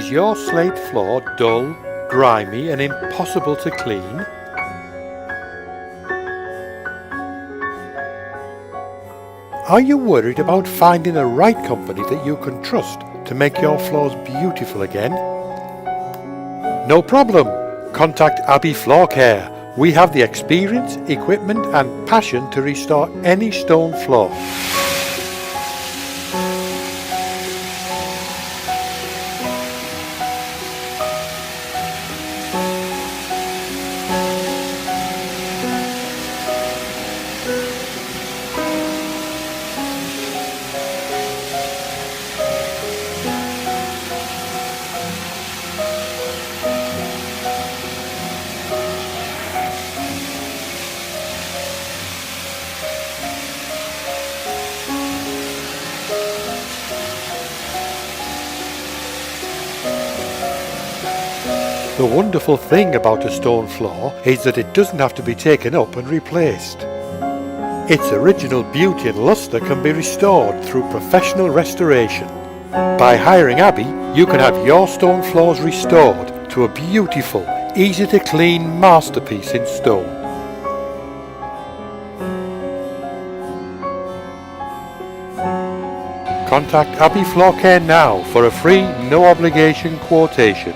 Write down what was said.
Is your slate floor dull, grimy and impossible to clean? Are you worried about finding the right company that you can trust to make your floors beautiful again? No problem! Contact Abbey Floor Care. We have the experience, equipment and passion to restore any stone floor. The wonderful thing about a stone floor is that it doesn't have to be taken up and replaced. Its original beauty and lustre can be restored through professional restoration. By hiring Abbey, you can have your stone floors restored to a beautiful, easy to clean masterpiece in stone. Contact Abbey Floor Care now for a free, no obligation quotation.